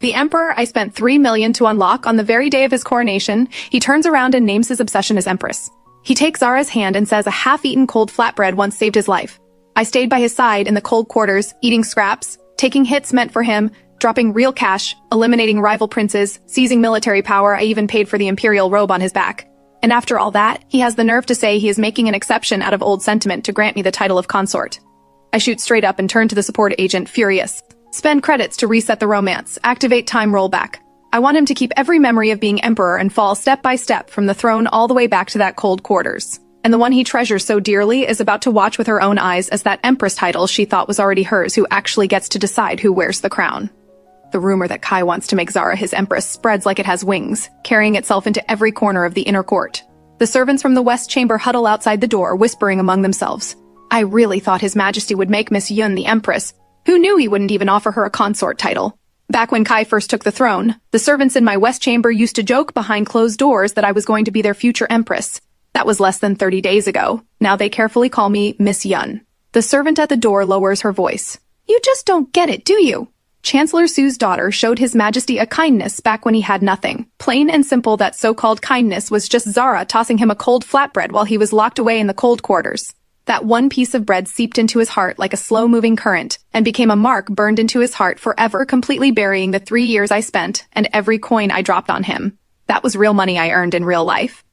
The emperor I spent 3 million to unlock on the very day of his coronation, he turns around and names his obsession as empress. He takes Zara's hand and says a half-eaten cold flatbread once saved his life. I stayed by his side in the cold quarters, eating scraps, taking hits meant for him, dropping real cash, eliminating rival princes, seizing military power. I even paid for the imperial robe on his back. And after all that, he has the nerve to say he is making an exception out of old sentiment to grant me the title of consort. I shoot straight up and turn to the support agent, furious. Spend credits to reset the romance, activate time rollback. I want him to keep every memory of being emperor and fall step by step from the throne all the way back to that cold quarters. And the one he treasures so dearly is about to watch with her own eyes as that empress title she thought was already hers who actually gets to decide who wears the crown. The rumor that Kai wants to make Zara his empress spreads like it has wings, carrying itself into every corner of the inner court. The servants from the west chamber huddle outside the door, whispering among themselves. I really thought His Majesty would make Miss Yun the empress. Who knew he wouldn't even offer her a consort title? Back when Kai first took the throne, the servants in my west chamber used to joke behind closed doors that I was going to be their future empress. That was less than 30 days ago. Now they carefully call me Miss Yun. The servant at the door lowers her voice. You just don't get it, do you? Chancellor Su's daughter showed His Majesty a kindness back when he had nothing. Plain and simple, that so-called kindness was just Zara tossing him a cold flatbread while he was locked away in the cold quarters. That one piece of bread seeped into his heart like a slow-moving current and became a mark burned into his heart forever, completely burying the 3 years I spent and every coin I dropped on him. That was real money I earned in real life.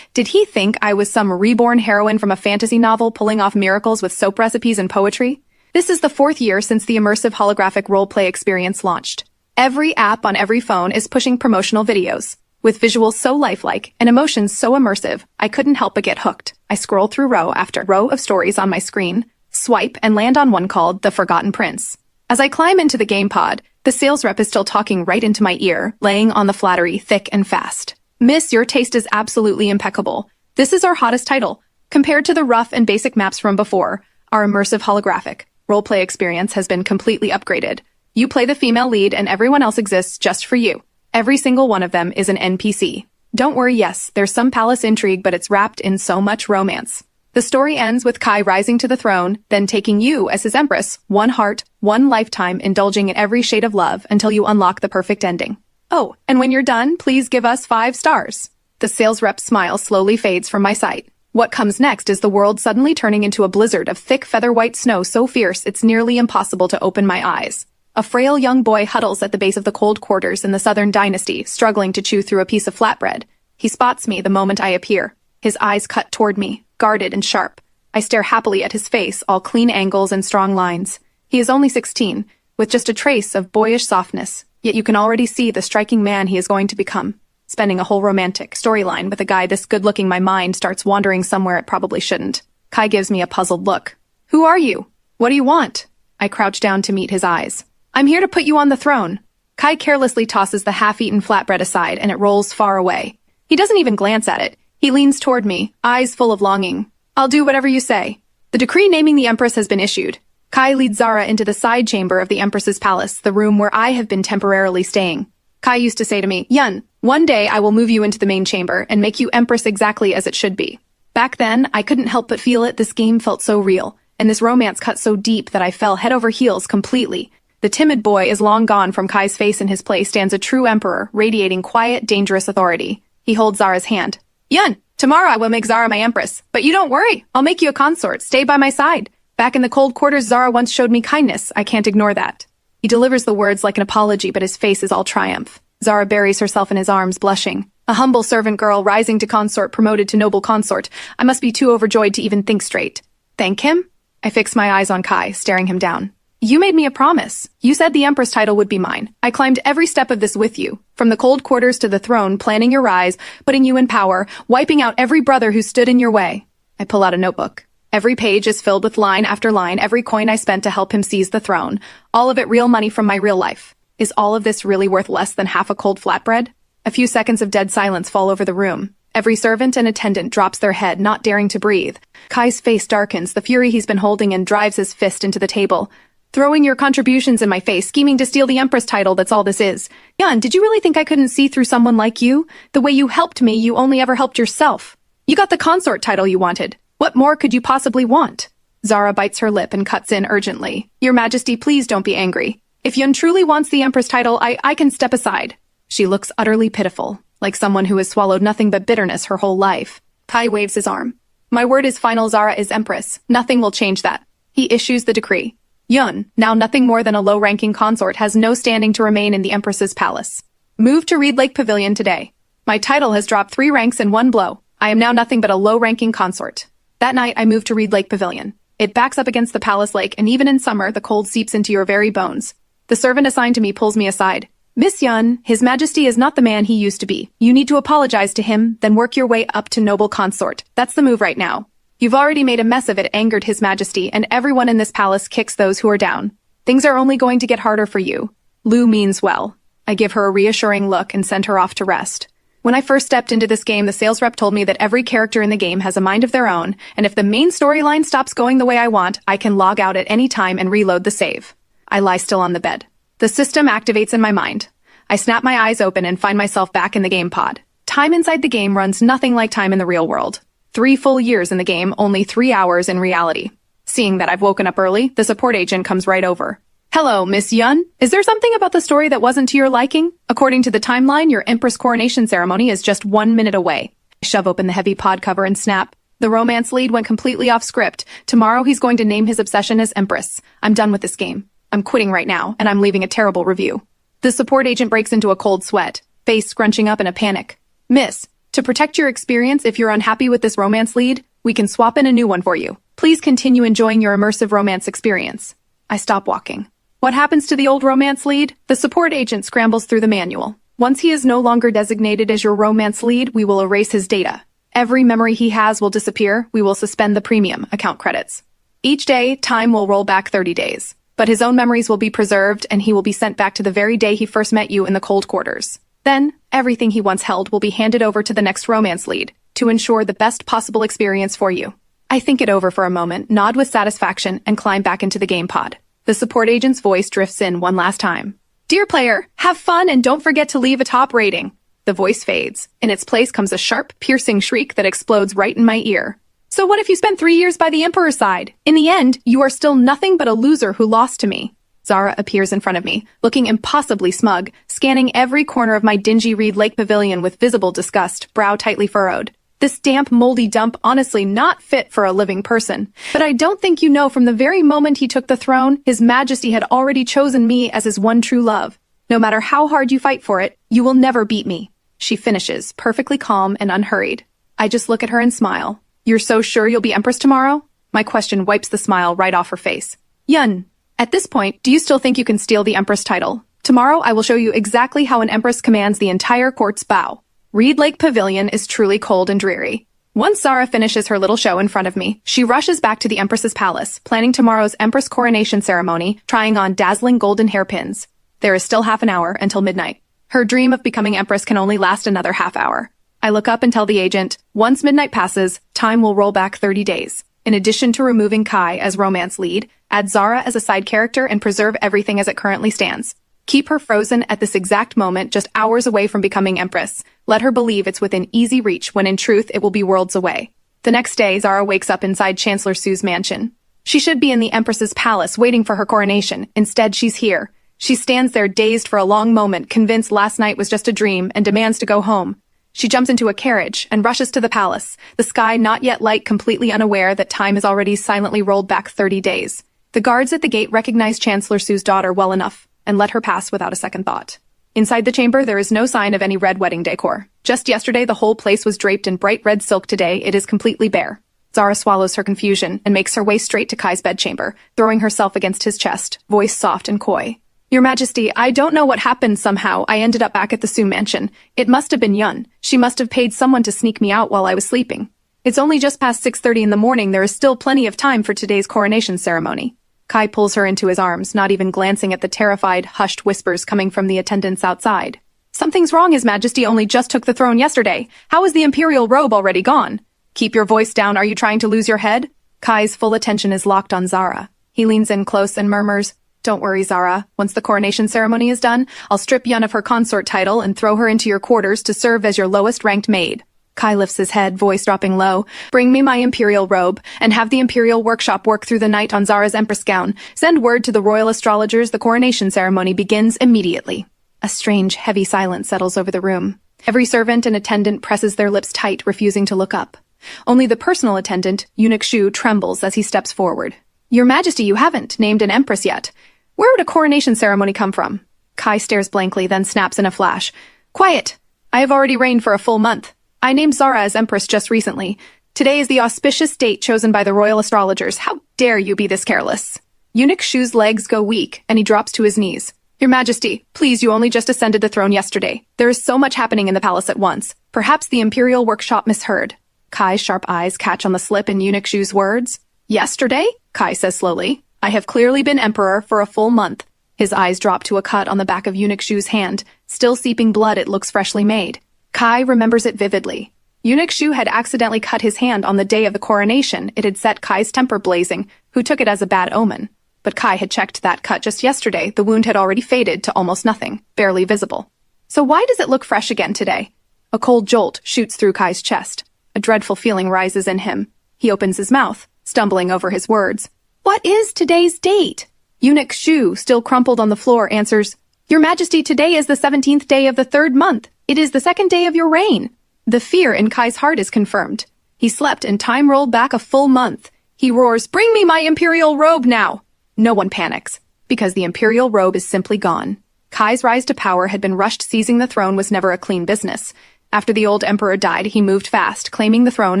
Did he think I was some reborn heroine from a fantasy novel pulling off miracles with soap recipes and poetry? This is the 4th year since the immersive holographic roleplay experience launched. Every app on every phone is pushing promotional videos. With visuals so lifelike and emotions so immersive, I couldn't help but get hooked. I scroll through row after row of stories on my screen, swipe, and land on one called The Forgotten Prince. As I climb into the game pod, the sales rep is still talking right into my ear, laying on the flattery thick and fast. Miss, your taste is absolutely impeccable. This is our hottest title. Compared to the rough and basic maps from before, our immersive holographic roleplay experience has been completely upgraded. You play the female lead and everyone else exists just for you. Every single one of them is an NPC. Don't worry, yes, there's some palace intrigue, but it's wrapped in so much romance. The story ends with Kai rising to the throne, then taking you as his empress, one heart, one lifetime, indulging in every shade of love until you unlock the perfect ending. Oh, and when you're done, please give us 5 stars. The sales rep's smile slowly fades from my sight. What comes next is the world suddenly turning into a blizzard of thick feather-white snow so fierce it's nearly impossible to open my eyes. A frail young boy huddles at the base of the cold quarters in the Southern Dynasty, struggling to chew through a piece of flatbread. He spots me the moment I appear. His eyes cut toward me, guarded and sharp. I stare happily at his face, all clean angles and strong lines. He is only 16, with just a trace of boyish softness, yet you can already see the striking man he is going to become. Spending a whole romantic storyline with a guy this good-looking, my mind starts wandering somewhere it probably shouldn't. Kai gives me a puzzled look. Who are you? What do you want? I crouch down to meet his eyes. I'm here to put you on the throne. Kai carelessly tosses the half-eaten flatbread aside and it rolls far away. He doesn't even glance at it. He leans toward me, eyes full of longing. I'll do whatever you say. The decree naming the empress has been issued. Kai leads Zara into the side chamber of the empress's palace, the room where I have been temporarily staying. Kai used to say to me, Yun, one day I will move you into the main chamber and make you empress exactly as it should be. Back then, I couldn't help but feel it. This game felt so real, and this romance cut so deep that I fell head over heels completely. The timid boy is long gone. From Kai's face. In his place stands a true emperor, radiating quiet, dangerous authority. He holds Zara's hand. Yun, tomorrow I will make Zara my empress, but you don't worry. I'll make you a consort. Stay by my side. Back in the cold quarters, Zara once showed me kindness. I can't ignore that. He delivers the words like an apology, but his face is all triumph. Zara buries herself in his arms, blushing. A humble servant girl rising to consort, promoted to noble consort. I must be too overjoyed to even think straight. Thank him? I fix my eyes on Kai, staring him down. You made me a promise. You said the empress title would be mine. I climbed every step of this with you. From the cold quarters to the throne, planning your rise, putting you in power, wiping out every brother who stood in your way. I pull out a notebook. Every page is filled with line after line, every coin I spent to help him seize the throne. All of it real money from my real life. Is all of this really worth less than half a cold flatbread? A few seconds of dead silence fall over the room. Every servant and attendant drops their head, not daring to breathe. Kai's face darkens, the fury he's been holding in drives his fist into the table. Throwing your contributions in my face, scheming to steal the empress title, that's all this is. Yun, did you really think I couldn't see through someone like you? The way you helped me, you only ever helped yourself. You got the consort title you wanted. What more could you possibly want? Zara bites her lip and cuts in urgently. Your Majesty, please don't be angry. If Yun truly wants the Empress title, I can step aside. She looks utterly pitiful, like someone who has swallowed nothing but bitterness her whole life. Kai waves his arm. My word is final, Zara is Empress. Nothing will change that. He issues the decree. Yun, now nothing more than a low-ranking consort, has no standing to remain in the Empress's palace. Move to Reed Lake Pavilion today. My title has dropped 3 ranks in one blow. I am now nothing but a low-ranking consort. That night, I moved to Reed Lake Pavilion. It backs up against the palace lake, and even in summer, the cold seeps into your very bones. The servant assigned to me pulls me aside. Miss Yun, His Majesty is not the man he used to be. You need to apologize to him, then work your way up to noble consort. That's the move right now. You've already made a mess of it, angered His Majesty, and everyone in this palace kicks those who are down. Things are only going to get harder for you. Lu means well. I give her a reassuring look and send her off to rest. When I first stepped into this game, the sales rep told me that every character in the game has a mind of their own, and if the main storyline stops going the way I want, I can log out at any time and reload the save. I lie still on the bed. The system activates in my mind. I snap my eyes open and find myself back in the game pod. Time inside the game runs nothing like time in the real world. 3 full years in the game, only 3 hours in reality. Seeing that I've woken up early, the support agent comes right over. Hello, Miss Yun. Is there something about the story that wasn't to your liking? According to the timeline, your Empress coronation ceremony is just 1 minute away. I shove open the heavy pod cover and snap. The romance lead went completely off script. Tomorrow he's going to name his obsession as Empress. I'm done with this game. I'm quitting right now, and I'm leaving a terrible review. The support agent breaks into a cold sweat, face scrunching up in a panic. Miss, to protect your experience if you're unhappy with this romance lead, we can swap in a new one for you. Please continue enjoying your immersive romance experience. I stop walking. What happens to the old romance lead? The support agent scrambles through the manual. Once he is no longer designated as your romance lead, we will erase his data. Every memory he has will disappear. We will suspend the premium account credits. Each day, time will roll back 30 days. But his own memories will be preserved, and he will be sent back to the very day he first met you in the cold quarters. Then, everything he once held will be handed over to the next romance lead, to ensure the best possible experience for you. I think it over for a moment, nod with satisfaction, and climb back into the game pod. The support agent's voice drifts in one last time. Dear player, have fun and don't forget to leave a top rating. The voice fades. In its place comes a sharp, piercing shriek that explodes right in my ear. So what if you spent 3 years by the Emperor's side? In the end, you are still nothing but a loser who lost to me. Zara appears in front of me, looking impossibly smug, scanning every corner of my dingy Reed Lake Pavilion with visible disgust, brow tightly furrowed. This damp, moldy dump honestly not fit for a living person. But I don't think you know from the very moment he took the throne, His Majesty had already chosen me as his one true love. No matter how hard you fight for it, you will never beat me. She finishes, perfectly calm and unhurried. I just look at her and smile. You're so sure you'll be Empress tomorrow? My question wipes the smile right off her face. Yun, at this point, do you still think you can steal the Empress title? Tomorrow I will show you exactly how an Empress commands the entire court's bow. Reed Lake Pavilion is truly cold and dreary. Once Zara finishes her little show in front of me, she rushes back to the Empress's palace, planning tomorrow's Empress coronation ceremony, trying on dazzling golden hairpins. There is still half an hour until midnight. Her dream of becoming Empress can only last another half hour. I look up and tell the agent, once midnight passes, time will roll back 30 days. In addition to removing Kai as romance lead, add Zara as a side character and preserve everything as it currently stands. Keep her frozen at this exact moment, just hours away from becoming Empress. Let her believe it's within easy reach when in truth it will be worlds away. The next day, Zara wakes up inside Chancellor Su's mansion. She should be in the Empress's palace waiting for her coronation. Instead, she's here. She stands there dazed for a long moment, convinced last night was just a dream, and demands to go home. She jumps into a carriage and rushes to the palace, the sky not yet light, completely unaware that time has already silently rolled back 30 days. The guards at the gate recognize Chancellor Su's daughter well enough and let her pass without a second thought. Inside the chamber, there is no sign of any red wedding decor. Just yesterday, the whole place was draped in bright red silk. Today, it is completely bare. Zara swallows her confusion and makes her way straight to Kai's bedchamber, throwing herself against his chest, voice soft and coy. Your Majesty, I don't know what happened. Somehow I ended up back at the Su mansion. It must have been Yun. She must have paid someone to sneak me out while I was sleeping. It's only just past 6:30 in the morning. There is still plenty of time for today's coronation ceremony. Kai pulls her into his arms, not even glancing at the terrified, hushed whispers coming from the attendants outside. Something's wrong. His Majesty only just took the throne yesterday. How is the imperial robe already gone? Keep your voice down. Are you trying to lose your head? Kai's full attention is locked on Zara. He leans in close and murmurs, Don't worry, Zara. Once the coronation ceremony is done, I'll strip Yun of her consort title and throw her into your quarters to serve as your lowest-ranked maid. Kai lifts his head, voice dropping low. Bring me my imperial robe, and have the imperial workshop work through the night on Zara's empress gown. Send word to the royal astrologers the coronation ceremony begins immediately. A strange, heavy silence settles over the room. Every servant and attendant presses their lips tight, refusing to look up. Only the personal attendant, Eunuch Shu, trembles as he steps forward. Your Majesty, you haven't named an empress yet. Where would a coronation ceremony come from? Kai stares blankly, then snaps in a flash. Quiet! I have already reigned for a full month. I named Zara as empress just recently. Today is the auspicious date chosen by the royal astrologers. How dare you be this careless? Eunuch Shu's legs go weak, and he drops to his knees. Your Majesty, please, you only just ascended the throne yesterday. There is so much happening in the palace at once. Perhaps the imperial workshop misheard. Kai's sharp eyes catch on the slip in Eunuch Shu's words. Yesterday? Kai says slowly. I have clearly been emperor for a full month. His eyes drop to a cut on the back of Eunuch Shu's hand. Still seeping blood, it looks freshly made. Kai remembers it vividly. Eunuch Shu had accidentally cut his hand on the day of the coronation. It had set Kai's temper blazing, who took it as a bad omen. But Kai had checked that cut just yesterday. The wound had already faded to almost nothing, barely visible. So why does it look fresh again today? A cold jolt shoots through Kai's chest. A dreadful feeling rises in him. He opens his mouth, stumbling over his words. What is today's date? Eunuch Shu, still crumpled on the floor, answers, Your Majesty, today is the 17th day of the 3rd month. It is the 2nd day of your reign. The fear in Kai's heart is confirmed. He slept and time rolled back a full month. He roars, Bring me my imperial robe now! No one panics, because the imperial robe is simply gone. Kai's rise to power had been rushed. Seizing the throne was never a clean business. After the old emperor died, he moved fast, claiming the throne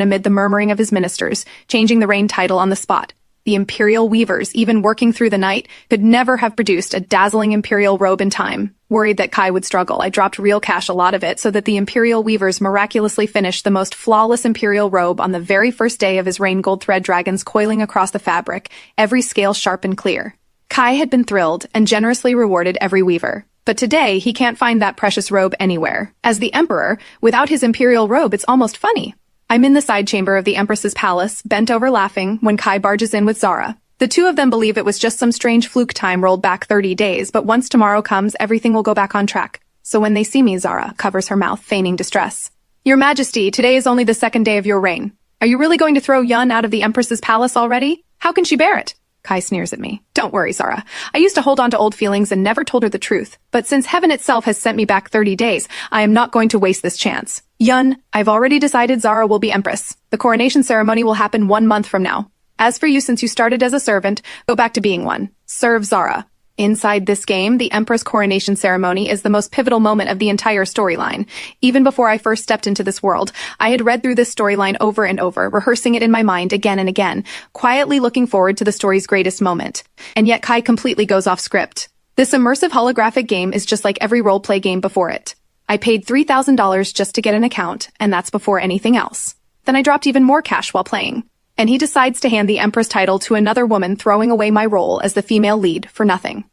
amid the murmuring of his ministers, changing the reign title on the spot. The imperial weavers, even working through the night, could never have produced a dazzling imperial robe in time. Worried that Kai would struggle, I dropped real cash, a lot of it, so that the imperial weavers miraculously finished the most flawless imperial robe on the very first day of his reign. Gold thread dragons coiling across the fabric, every scale sharp and clear. Kai had been thrilled and generously rewarded every weaver. But today, he can't find that precious robe anywhere. As the emperor, without his imperial robe, it's almost funny. I'm in the side chamber of the Empress's palace, bent over laughing, when Kai barges in with Zara. The two of them believe it was just some strange fluke time rolled back 30 days, but once tomorrow comes, everything will go back on track. So when they see me, Zara covers her mouth, feigning distress. Your Majesty, today is only the 2nd day of your reign. Are you really going to throw Yun out of the Empress's palace already? How can she bear it? Kai sneers at me. Don't worry, Zara. I used to hold on to old feelings and never told her the truth. But since heaven itself has sent me back 30 days, I am not going to waste this chance. Yun, I've already decided Zara will be empress. The coronation ceremony will happen 1 month from now. As for you, since you started as a servant, go back to being one. Serve Zara. Inside this game, the Empress coronation ceremony is the most pivotal moment of the entire storyline. Even before I first stepped into this world, I had read through this storyline over and over, rehearsing it in my mind again and again, quietly looking forward to the story's greatest moment. And yet Kai completely goes off script. This immersive holographic game is just like every role-play game before it. I paid $3,000 just to get an account, and that's before anything else. Then I dropped even more cash while playing. And he decides to hand the Empress title to another woman, throwing away my role as the female lead for nothing.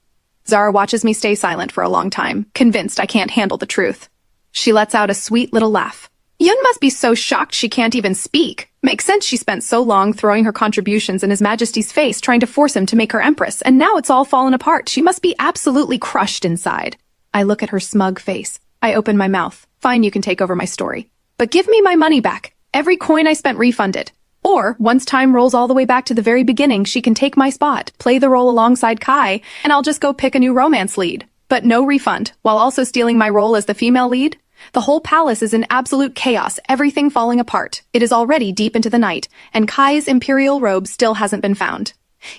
Zara watches me stay silent for a long time, convinced I can't handle the truth. She lets out a sweet little laugh. Yun must be so shocked she can't even speak. Makes sense she spent so long throwing her contributions in His Majesty's face, trying to force him to make her Empress, and now it's all fallen apart. She must be absolutely crushed inside. I look at her smug face. I open my mouth. Fine, you can take over my story. But give me my money back. Every coin I spent refunded. Or, once time rolls all the way back to the very beginning, she can take my spot, play the role alongside Kai, and I'll just go pick a new romance lead. But no refund, while also stealing my role as the female lead? The whole palace is in absolute chaos, everything falling apart. It is already deep into the night, and Kai's imperial robe still hasn't been found.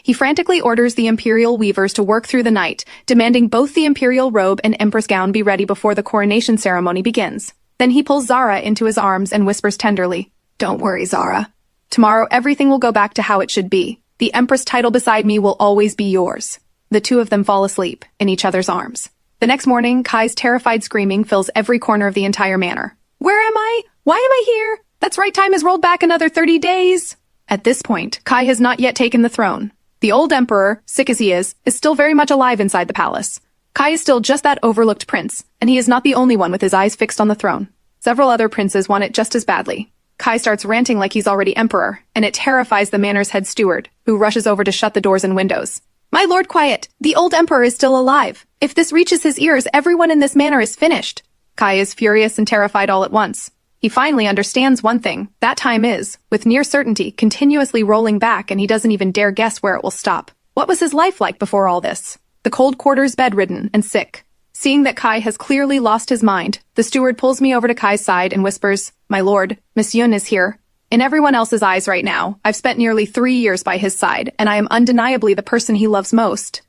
He frantically orders the imperial weavers to work through the night, demanding both the imperial robe and empress gown be ready before the coronation ceremony begins. Then he pulls Zara into his arms and whispers tenderly, "Don't worry, Zara. Tomorrow everything will go back to how it should be. The Empress title beside me will always be yours." The two of them fall asleep in each other's arms. The next morning, Kai's terrified screaming fills every corner of the entire manor. Where am I? Why am I here? That's right, time has rolled back another 30 days. At this point, Kai has not yet taken the throne. The old emperor, sick as he is still very much alive inside the palace. Kai is still just that overlooked prince, and he is not the only one with his eyes fixed on the throne. Several other princes want it just as badly. Kai starts ranting like he's already emperor, and it terrifies the manor's head steward, who rushes over to shut the doors and windows. "My lord, quiet! The old emperor is still alive. If this reaches his ears, everyone in this manor is finished." Kai is furious and terrified all at once. He finally understands one thing. That time is, with near certainty, continuously rolling back, and he doesn't even dare guess where it will stop. What was his life like before all this? The cold quarters, bedridden and sick. Seeing that Kai has clearly lost his mind, the steward pulls me over to Kai's side and whispers, "My lord, Miss Yun is here." In everyone else's eyes right now, I've spent nearly 3 years by his side, and I am undeniably the person he loves most.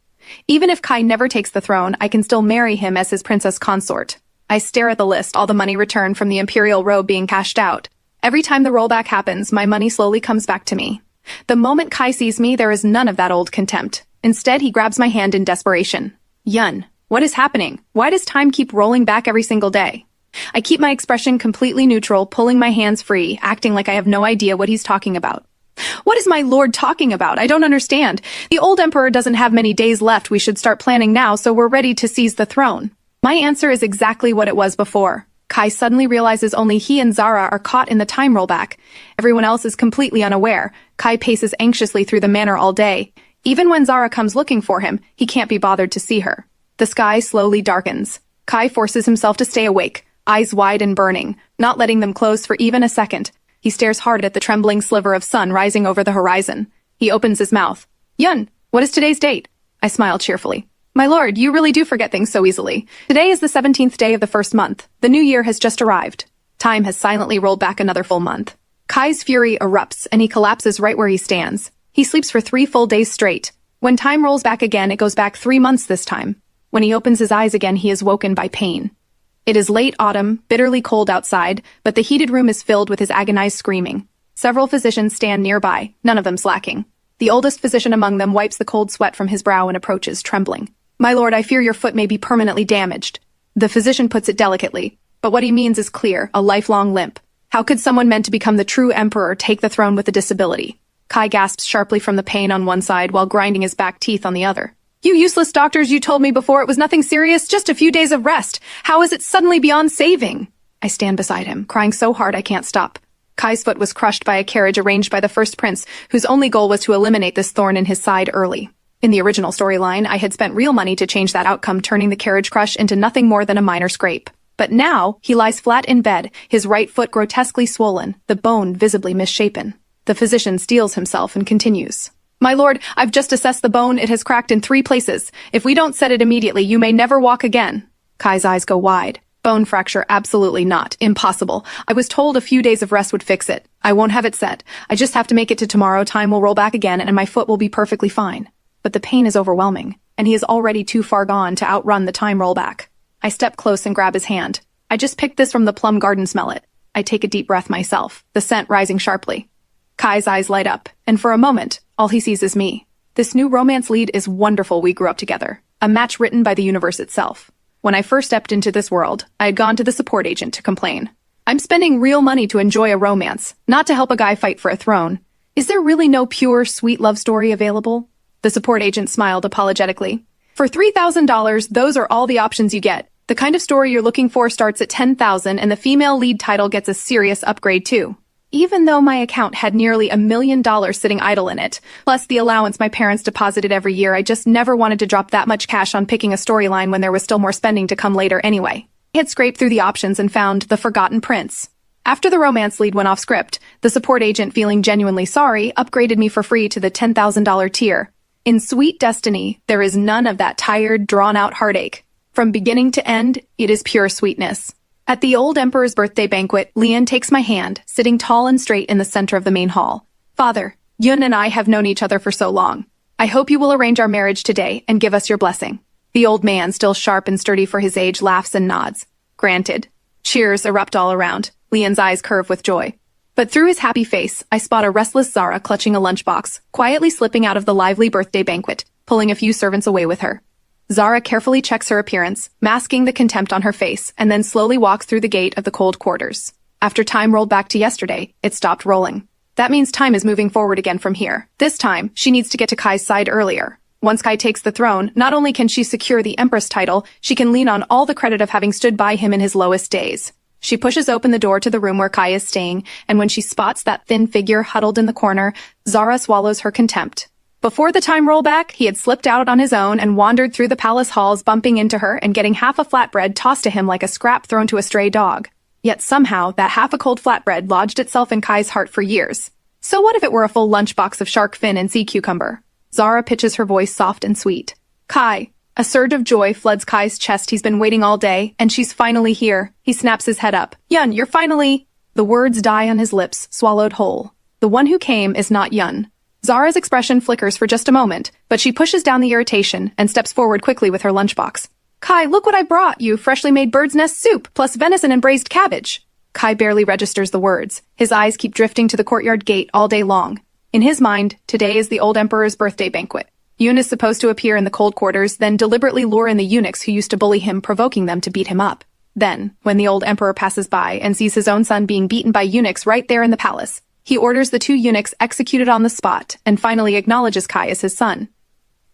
Even if Kai never takes the throne, I can still marry him as his princess consort. I stare at the list, all the money returned from the imperial robe being cashed out. Every time the rollback happens, my money slowly comes back to me. The moment Kai sees me, there is none of that old contempt. Instead, he grabs my hand in desperation. "Yun, what is happening? Why does time keep rolling back every single day?" I keep my expression completely neutral, pulling my hands free, acting like I have no idea what he's talking about. "What is my lord talking about? I don't understand. The old emperor doesn't have many days left. We should start planning now so we're ready to seize the throne." My answer is exactly what it was before. Kai suddenly realizes only he and Zara are caught in the time rollback. Everyone else is completely unaware. Kai paces anxiously through the manor all day. Even when Zara comes looking for him, he can't be bothered to see her. The sky slowly darkens. Kai forces himself to stay awake, eyes wide and burning, not letting them close for even a second. He stares hard at the trembling sliver of sun rising over the horizon. He opens his mouth. "Yun, what is today's date?" I smile cheerfully. "My lord, you really do forget things so easily. Today is the 17th day of the first month. The new year has just arrived." Time has silently rolled back another full month. Kai's fury erupts, and he collapses right where he stands. He sleeps for 3 full days straight. When time rolls back again, it goes back 3 months this time. When he opens his eyes again, he is woken by pain. It is late autumn, bitterly cold outside, but the heated room is filled with his agonized screaming. Several physicians stand nearby, none of them slacking. The oldest physician among them wipes the cold sweat from his brow and approaches, trembling. "My lord, I fear your foot may be permanently damaged." The physician puts it delicately, but what he means is clear, a lifelong limp. How could someone meant to become the true emperor take the throne with a disability? Kai gasps sharply from the pain on one side while grinding his back teeth on the other. "You useless doctors, you told me before it was nothing serious, just a few days of rest. How is it suddenly beyond saving?" I stand beside him, crying so hard I can't stop. Kai's foot was crushed by a carriage arranged by the first prince, whose only goal was to eliminate this thorn in his side early. In the original storyline, I had spent real money to change that outcome, turning the carriage crush into nothing more than a minor scrape. But now, he lies flat in bed, his right foot grotesquely swollen, the bone visibly misshapen. The physician steels himself and continues. "My lord, I've just assessed the bone. It has cracked in 3 places. If we don't set it immediately, you may never walk again." Kai's eyes go wide. "Bone fracture, absolutely not. Impossible. I was told a few days of rest would fix it. I won't have it set. I just have to make it to tomorrow. Time will roll back again, and my foot will be perfectly fine." But the pain is overwhelming, and he is already too far gone to outrun the time rollback. I step close and grab his hand. "I just picked this from the plum garden, smell it." I take a deep breath myself, the scent rising sharply. Kai's eyes light up, and for a moment, all he sees is me. This new romance lead is wonderful. We grew up together. A match written by the universe itself. When I first stepped into this world, I had gone to the support agent to complain. "I'm spending real money to enjoy a romance, not to help a guy fight for a throne. Is there really no pure, sweet love story available?" The support agent smiled apologetically. "For $3,000, those are all the options you get. The kind of story you're looking for starts at $10,000, and the female lead title gets a serious upgrade too." Even though my account had nearly $1 million sitting idle in it, plus the allowance my parents deposited every year, I just never wanted to drop that much cash on picking a storyline when there was still more spending to come later anyway. I had scraped through the options and found The Forgotten Prince. After the romance lead went off script, the support agent, feeling genuinely sorry, upgraded me for free to the $10,000 tier. In Sweet Destiny, there is none of that tired, drawn-out heartache. From beginning to end, it is pure sweetness. At the old emperor's birthday banquet, Lian takes my hand, sitting tall and straight in the center of the main hall. "Father, Yun and I have known each other for so long. I hope you will arrange our marriage today and give us your blessing." The old man, still sharp and sturdy for his age, laughs and nods. "Granted." Cheers erupt all around. Lian's eyes curve with joy. But through his happy face, I spot a restless Zara clutching a lunchbox, quietly slipping out of the lively birthday banquet, pulling a few servants away with her. Zara carefully checks her appearance, masking the contempt on her face, and then slowly walks through the gate of the cold quarters. After time rolled back to yesterday, it stopped rolling. That means time is moving forward again from here. This time, she needs to get to Kai's side earlier. Once Kai takes the throne, not only can she secure the Empress title, she can lean on all the credit of having stood by him in his lowest days. She pushes open the door to the room where Kai is staying, and when she spots that thin figure huddled in the corner, Zara swallows her contempt. Before the time rollback, he had slipped out on his own and wandered through the palace halls, bumping into her and getting half a flatbread tossed to him like a scrap thrown to a stray dog. Yet somehow, that half a cold flatbread lodged itself in Kai's heart for years. So what if it were a full lunchbox of shark fin and sea cucumber? Zara pitches her voice soft and sweet. Kai. A surge of joy floods Kai's chest. He's been waiting all day, and she's finally here. He snaps his head up. Yun, you're finally... The words die on his lips, swallowed whole. The one who came is not Yun. Zara's expression flickers for just a moment, but she pushes down the irritation and steps forward quickly with her lunchbox. Kai, look what I brought you, freshly made bird's nest soup, plus venison and braised cabbage. Kai barely registers the words. His eyes keep drifting to the courtyard gate all day long. In his mind, today is the old emperor's birthday banquet. Yun is supposed to appear in the cold quarters, then deliberately lure in the eunuchs who used to bully him, provoking them to beat him up. Then, when the old emperor passes by and sees his own son being beaten by eunuchs right there in the palace, he orders the 2 eunuchs executed on the spot and finally acknowledges Kai as his son.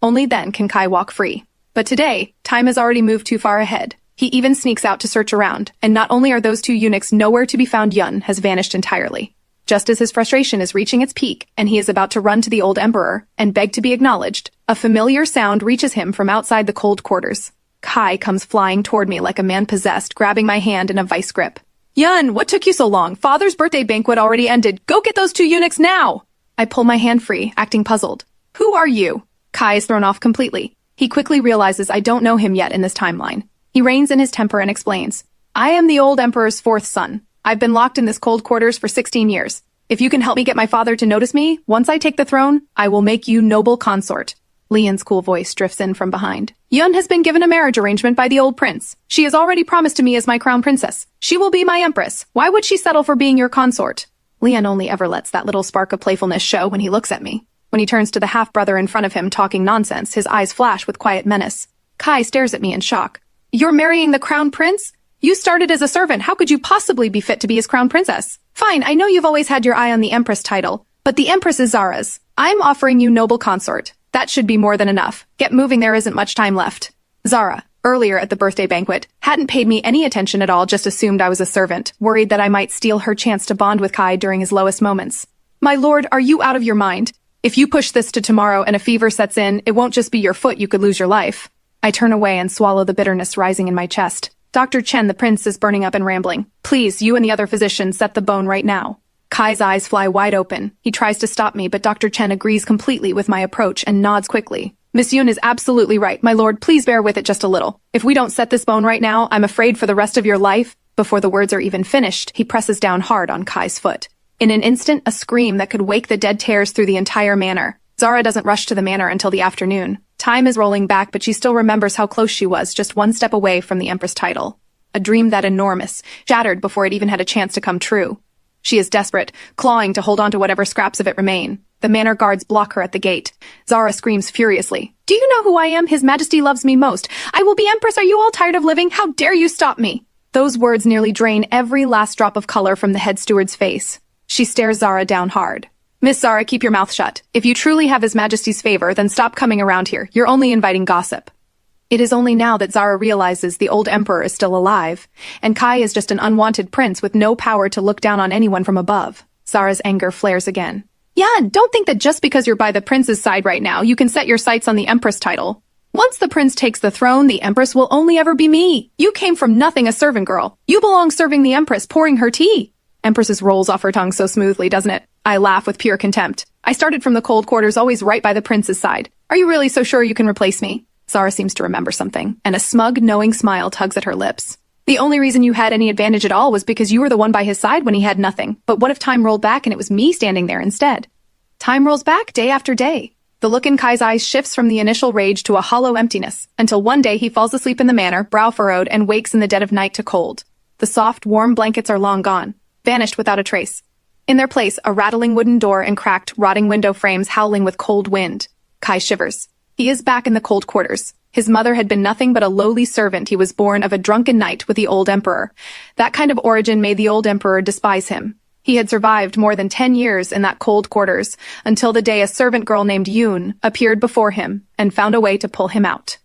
Only then can Kai walk free. But today, time has already moved too far ahead. He even sneaks out to search around, and not only are those 2 eunuchs nowhere to be found, Yun has vanished entirely. Just as his frustration is reaching its peak, and he is about to run to the old emperor and beg to be acknowledged, a familiar sound reaches him from outside the cold quarters. Kai comes flying toward me like a man possessed, grabbing my hand in a vice grip. Yun, what took you so long? Father's birthday banquet already ended. Go get those 2 eunuchs now! I pull my hand free, acting puzzled. Who are you? Kai is thrown off completely. He quickly realizes I don't know him yet in this timeline. He reins in his temper and explains. I am the old emperor's 4th son. I've been locked in this cold quarters for 16 years. If you can help me get my father to notice me, once I take the throne, I will make you noble consort. Lian's cool voice drifts in from behind. Yun has been given a marriage arrangement by the old prince. She has already promised to me as my crown princess. She will be my empress. Why would she settle for being your consort? Lian only ever lets that little spark of playfulness show when he looks at me. When he turns to the half-brother in front of him talking nonsense, his eyes flash with quiet menace. Kai stares at me in shock. You're marrying the crown prince? You started as a servant. How could you possibly be fit to be his crown princess? Fine, I know you've always had your eye on the empress title, but the empress is Zara's. I'm offering you noble consort. That should be more than enough. Get moving, there isn't much time left. Zara, earlier at the birthday banquet, hadn't paid me any attention at all, just assumed I was a servant, worried that I might steal her chance to bond with Kai during his lowest moments. My lord, are you out of your mind? If you push this to tomorrow and a fever sets in, it won't just be your foot, you could lose your life. I turn away and swallow the bitterness rising in my chest. Dr. Chen, the prince, is burning up and rambling. Please, you and the other physicians, set the bone right now. Kai's eyes fly wide open. He tries to stop me, but Dr. Chen agrees completely with my approach and nods quickly. Miss Yun is absolutely right. My lord, please bear with it just a little. If we don't set this bone right now, I'm afraid for the rest of your life. Before the words are even finished, he presses down hard on Kai's foot. In an instant, a scream that could wake the dead tears through the entire manor. Zara doesn't rush to the manor until the afternoon. Time is rolling back, but she still remembers how close she was, just one step away from the Empress title. A dream that enormous, shattered before it even had a chance to come true. She is desperate, clawing to hold on to whatever scraps of it remain. The manor guards block her at the gate. Zara screams furiously. Do you know who I am? His Majesty loves me most. I will be Empress. Are you all tired of living? How dare you stop me? Those words nearly drain every last drop of color from the head steward's face. She stares Zara down hard. Miss Zara, keep your mouth shut. If you truly have His Majesty's favor, then stop coming around here. You're only inviting gossip. It is only now that Zara realizes the old emperor is still alive, and Kai is just an unwanted prince with no power to look down on anyone from above. Zara's anger flares again. Yan, don't think that just because you're by the prince's side right now, you can set your sights on the empress title. Once the prince takes the throne, the empress will only ever be me. You came from nothing, a servant girl. You belong serving the empress, pouring her tea. Empress's rolls off her tongue so smoothly, doesn't it? I laugh with pure contempt. I started from the cold quarters, always right by the prince's side. Are you really so sure you can replace me? Zara seems to remember something, and a smug, knowing smile tugs at her lips. The only reason you had any advantage at all was because you were the one by his side when he had nothing. But what if time rolled back and it was me standing there instead? Time rolls back day after day. The look in Kai's eyes shifts from the initial rage to a hollow emptiness, until one day he falls asleep in the manor, brow furrowed, and wakes in the dead of night to cold. The soft, warm blankets are long gone, vanished without a trace. In their place, a rattling wooden door and cracked, rotting window frames howling with cold wind. Kai shivers. He is back in the cold quarters. His mother had been nothing but a lowly servant. He was born of a drunken night with the old emperor. That kind of origin made the old emperor despise him. He had survived more than 10 years in that cold quarters, until the day a servant girl named Yoon appeared before him and found a way to pull him out.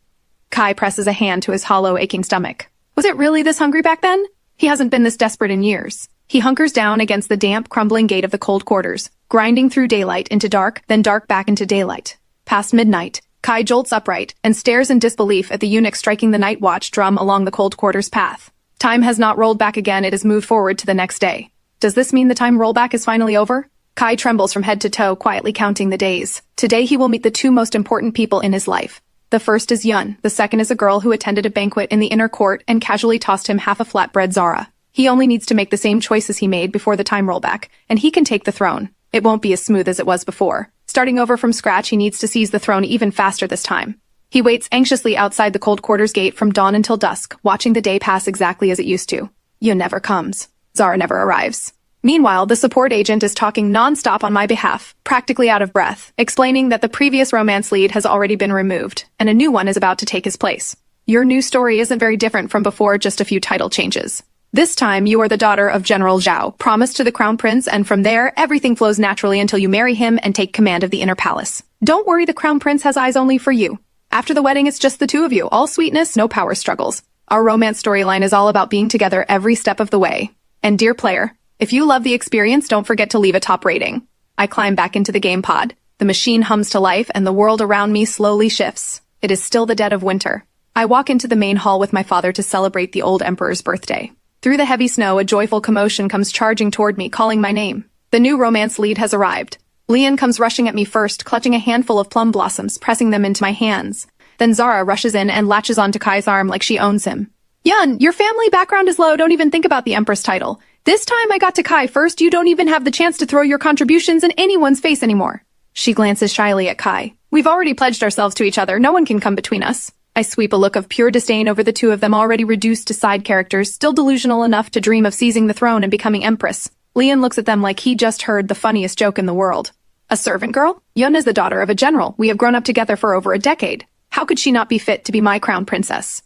Kai presses a hand to his hollow, aching stomach. Was it really this hungry back then? He hasn't been this desperate in years. He hunkers down against the damp, crumbling gate of the cold quarters, grinding through daylight into dark, then dark back into daylight. Past midnight, Kai jolts upright and stares in disbelief at the eunuch striking the night watch drum along the cold quarters path. Time has not rolled back again, it has moved forward to the next day. Does this mean the time rollback is finally over? Kai trembles from head to toe, quietly counting the days. Today he will meet the two most important people in his life. The first is Yun, the second is a girl who attended a banquet in the inner court and casually tossed him half a flatbread Zara. He only needs to make the same choices he made before the time rollback, and he can take the throne. It won't be as smooth as it was before. Starting over from scratch, he needs to seize the throne even faster this time. He waits anxiously outside the cold quarters gate from dawn until dusk, watching the day pass exactly as it used to. Yun never comes. Zara never arrives. Meanwhile, the support agent is talking non-stop on my behalf, practically out of breath, explaining that the previous romance lead has already been removed, and a new one is about to take his place. Your new story isn't very different from before, just a few title changes. This time, you are the daughter of General Zhao, promised to the crown prince, and from there, everything flows naturally until you marry him and take command of the inner palace. Don't worry, the crown prince has eyes only for you. After the wedding, it's just the two of you, all sweetness, no power struggles. Our romance storyline is all about being together every step of the way. And dear player, if you love the experience, don't forget to leave a top rating. I climb back into the game pod. The machine hums to life and the world around me slowly shifts. It is still the dead of winter. I walk into the main hall with my father to celebrate the old emperor's birthday. Through the heavy snow, a joyful commotion comes charging toward me, calling my name. The new romance lead has arrived. Lian comes rushing at me first, clutching a handful of plum blossoms, pressing them into my hands. Then Zara rushes in and latches onto Kai's arm like she owns him. Yun, your family background is low, don't even think about the empress title. This time I got to Kai first, you don't even have the chance to throw your contributions in anyone's face anymore. She glances shyly at Kai. We've already pledged ourselves to each other, no one can come between us. I sweep a look of pure disdain over the two of them, already reduced to side characters, still delusional enough to dream of seizing the throne and becoming empress. Lian looks at them like he just heard the funniest joke in the world. A servant girl? Yun is the daughter of a general. We have grown up together for over a decade. How could she not be fit to be my crown princess?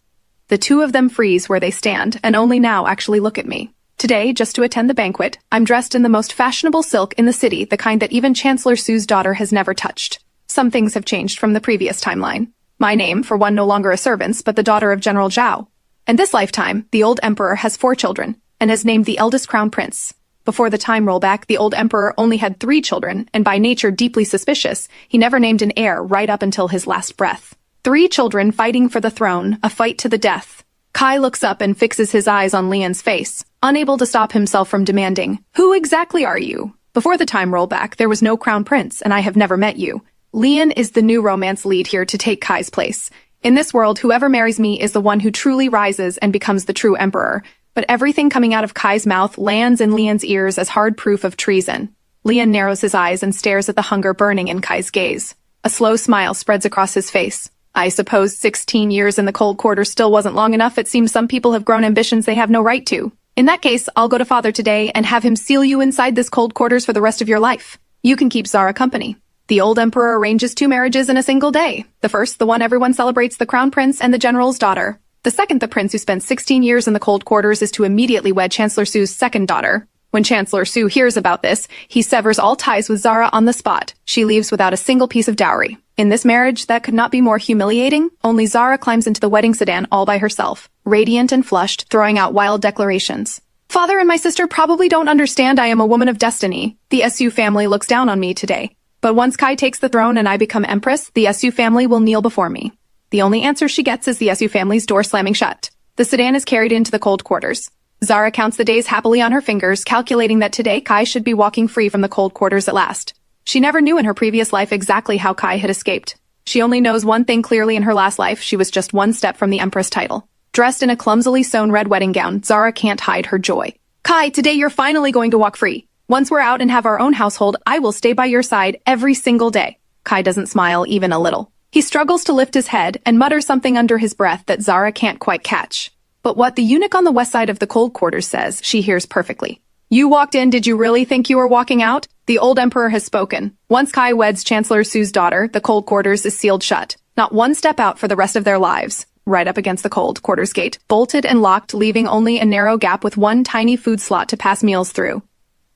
The two of them freeze where they stand, and only now actually look at me. Today, just to attend the banquet, I'm dressed in the most fashionable silk in the city, the kind that even Chancellor Su's daughter has never touched. Some things have changed from the previous timeline. My name, for one, no longer a servant's, but the daughter of General Zhao. In this lifetime, the old emperor has 4 children, and has named the eldest crown prince. Before the time rollback, the old emperor only had 3 children, and by nature deeply suspicious, he never named an heir right up until his last breath. 3 children fighting for the throne, a fight to the death. Kai looks up and fixes his eyes on Lian's face, unable to stop himself from demanding, "Who exactly are you?" Before the time rollback, there was no crown prince, and I have never met you. Lian is the new romance lead here to take Kai's place. In this world, whoever marries me is the one who truly rises and becomes the true emperor. But everything coming out of Kai's mouth lands in Lian's ears as hard proof of treason. Lian narrows his eyes and stares at the hunger burning in Kai's gaze. A slow smile spreads across his face. I suppose 16 years in the cold quarter still wasn't long enough. It seems some people have grown ambitions they have no right to. In that case, I'll go to father today and have him seal you inside this cold quarters for the rest of your life. You can keep Zara company. The old emperor arranges 2 marriages in a single day. The first, the one everyone celebrates, the crown prince and the general's daughter. The second, the prince who spent 16 years in the cold quarters, is to immediately wed Chancellor Su's second daughter. When Chancellor Su hears about this, he severs all ties with Zara on the spot. She leaves without a single piece of dowry. In this marriage, that could not be more humiliating. Only Zara climbs into the wedding sedan all by herself, radiant and flushed, throwing out wild declarations. Father and my sister probably don't understand I am a woman of destiny. The Su family looks down on me today. But once Kai takes the throne and I become empress, the Su family will kneel before me. The only answer she gets is the Su family's door slamming shut. The sedan is carried into the cold quarters. Zara counts the days happily on her fingers, calculating that today Kai should be walking free from the cold quarters at last. She never knew in her previous life exactly how Kai had escaped. She only knows one thing clearly: in her last life, she was just one step from the empress title. Dressed in a clumsily sewn red wedding gown, Zara can't hide her joy. Kai, today you're finally going to walk free. Once we're out and have our own household, I will stay by your side every single day. Kai doesn't smile even a little. He struggles to lift his head and mutters something under his breath that Zara can't quite catch. But what the eunuch on the west side of the cold quarters says, she hears perfectly. You walked in, did you really think you were walking out? The old emperor has spoken. Once Kai weds Chancellor Su's daughter, the cold quarters is sealed shut. Not one step out for the rest of their lives. Right up against the cold quarters gate, bolted and locked, leaving only a narrow gap with one tiny food slot to pass meals through.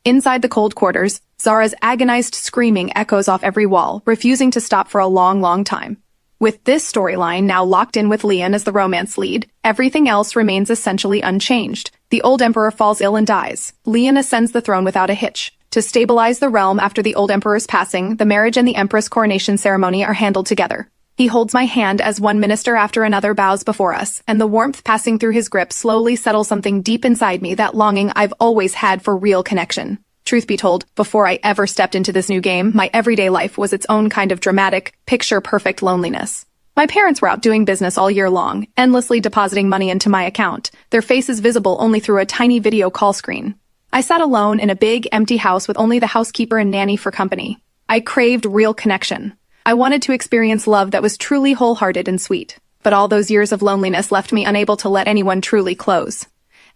Inside the cold quarters, Zara's agonized screaming echoes off every wall, refusing to stop for a long, long time. With this storyline now locked in with Lian as the romance lead, everything else remains essentially unchanged. The old emperor falls ill and dies. Lian ascends the throne without a hitch. To stabilize the realm after the old emperor's passing, the marriage and the empress coronation ceremony are handled together. He holds my hand as one minister after another bows before us, and the warmth passing through his grip slowly settles something deep inside me, that longing I've always had for real connection. Truth be told, before I ever stepped into this new game, my everyday life was its own kind of dramatic, picture-perfect loneliness. My parents were out doing business all year long, endlessly depositing money into my account, their faces visible only through a tiny video call screen. I sat alone in a big, empty house with only the housekeeper and nanny for company. I craved real connection. I wanted to experience love that was truly wholehearted and sweet. But all those years of loneliness left me unable to let anyone truly close.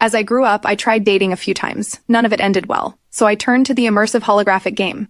As I grew up, I tried dating a few times. None of it ended well, so I turned to the immersive holographic game.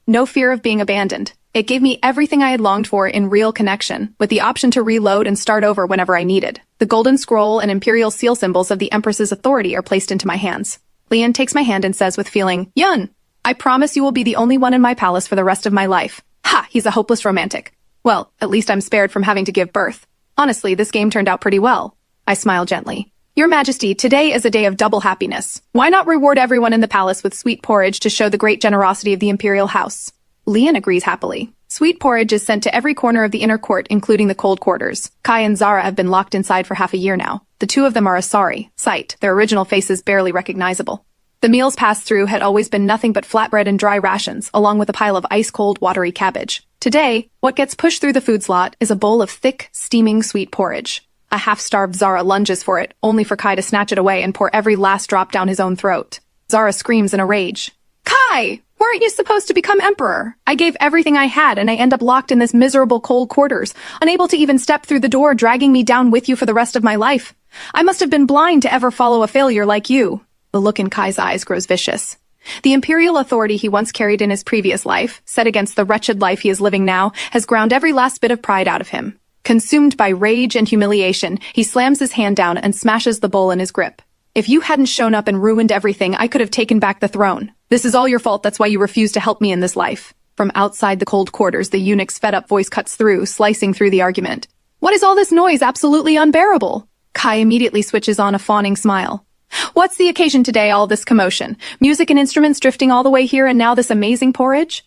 No fear of being abandoned. It gave me everything I had longed for in real connection, with the option to reload and start over whenever I needed. The golden scroll and imperial seal symbols of the Empress's authority are placed into my hands. Leon takes my hand and says with feeling, "Yun, I promise you will be the only one in my palace for the rest of my life." Ha! He's a hopeless romantic. Well, at least I'm spared from having to give birth. Honestly, this game turned out pretty well. I smile gently. Your Majesty, today is a day of double happiness. Why not reward everyone in the palace with sweet porridge to show the great generosity of the imperial house? Leon agrees happily. Sweet porridge is sent to every corner of the inner court, including the cold quarters. Kai and Zara have been locked inside for half a year now. The two of them are a sorry sight, their original faces barely recognizable. The meals passed through had always been nothing but flatbread and dry rations, along with a pile of ice-cold, watery cabbage. Today, what gets pushed through the food slot is a bowl of thick, steaming sweet porridge. A half-starved Zara lunges for it, only for Kai to snatch it away and pour every last drop down his own throat. Zara screams in a rage. Kai! Weren't you supposed to become emperor? I gave everything I had, and I end up locked in this miserable cold quarters, unable to even step through the door, dragging me down with you for the rest of my life. I must have been blind to ever follow a failure like you. The look in Kai's eyes grows vicious. The imperial authority he once carried in his previous life, set against the wretched life he is living now, has ground every last bit of pride out of him. Consumed by rage and humiliation, he slams his hand down and smashes the bowl in his grip. If you hadn't shown up and ruined everything, I could have taken back the throne. This is all your fault, that's why you refuse to help me in this life. From outside the cold quarters, the eunuch's fed-up voice cuts through, slicing through the argument. What is all this noise? Absolutely unbearable. Kai immediately switches on a fawning smile. What's the occasion today, all this commotion? Music and instruments drifting all the way here, and now this amazing porridge?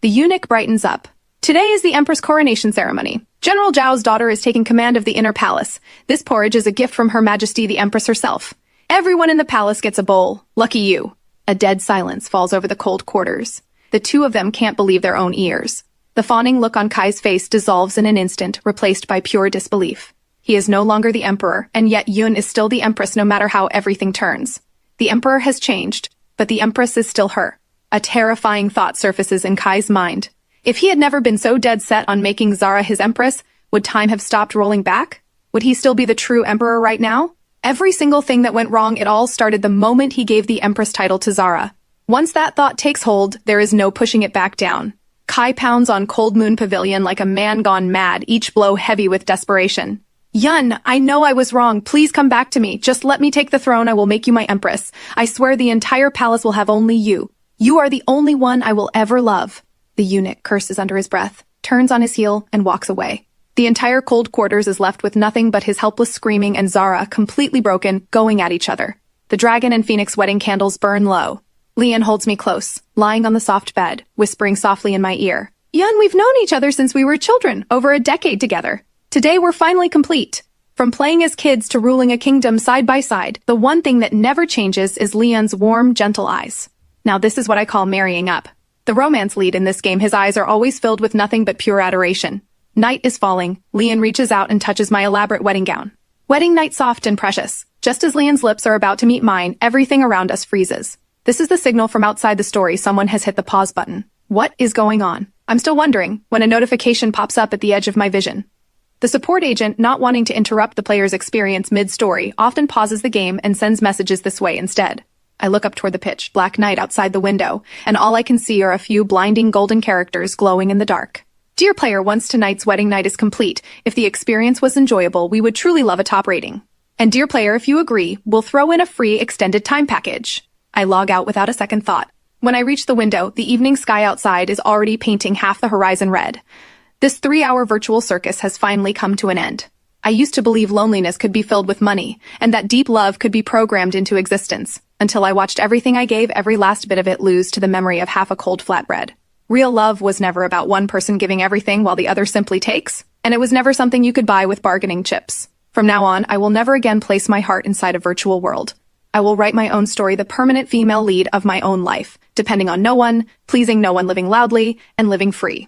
The eunuch brightens up. Today is the Empress coronation ceremony. General Zhao's daughter is taking command of the inner palace. This porridge is a gift from Her Majesty the Empress herself. Everyone in the palace gets a bowl. Lucky you. A dead silence falls over the cold quarters. The two of them can't believe their own ears. The fawning look on Kai's face dissolves in an instant, replaced by pure disbelief. He is no longer the emperor, and yet Yun is still the empress no matter how everything turns. The emperor has changed, but the empress is still her. A terrifying thought surfaces in Kai's mind. If he had never been so dead set on making Zara his empress, would time have stopped rolling back? Would he still be the true emperor right now? Every single thing that went wrong, it all started the moment he gave the empress title to Zara. Once that thought takes hold, there is no pushing it back down. Kai pounds on Cold Moon Pavilion like a man gone mad, each blow heavy with desperation. Yun, I know I was wrong. Please come back to me. Just let me take the throne. I will make you my empress. I swear the entire palace will have only you. You are the only one I will ever love. The eunuch curses under his breath, turns on his heel, and walks away. The entire cold quarters is left with nothing but his helpless screaming and Zara, completely broken, going at each other. The dragon and phoenix wedding candles burn low. Leon holds me close, lying on the soft bed, whispering softly in my ear. Yun, we've known each other since we were children, over a decade together. Today we're finally complete. From playing as kids to ruling a kingdom side by side, the one thing that never changes is Leon's warm, gentle eyes. Now this is what I call marrying up. The romance lead in this game, his eyes are always filled with nothing but pure adoration. Night is falling. Leon reaches out and touches my elaborate wedding gown. Wedding night soft and precious. Just as Leon's lips are about to meet mine, everything around us freezes. This is the signal from outside the story someone has hit the pause button. What is going on? I'm still wondering when a notification pops up at the edge of my vision. The support agent, not wanting to interrupt the player's experience mid-story, often pauses the game and sends messages this way instead. I look up toward the pitch black night outside the window, and all I can see are a few blinding golden characters glowing in the dark. Dear player, once tonight's wedding night is complete, if the experience was enjoyable, we would truly love a top rating. And dear player, if you agree, we'll throw in a free extended time package. I log out without a second thought. When I reach the window, the evening sky outside is already painting half the horizon red. This 3-hour virtual circus has finally come to an end. I used to believe loneliness could be filled with money, and that deep love could be programmed into existence, until I watched everything I gave, every last bit of it, lose to the memory of half a cold flatbread. Real love was never about one person giving everything while the other simply takes. And it was never something you could buy with bargaining chips. From now on, I will never again place my heart inside a virtual world. I will write my own story, the permanent female lead of my own life, depending on no one, pleasing no one, living loudly, and living free.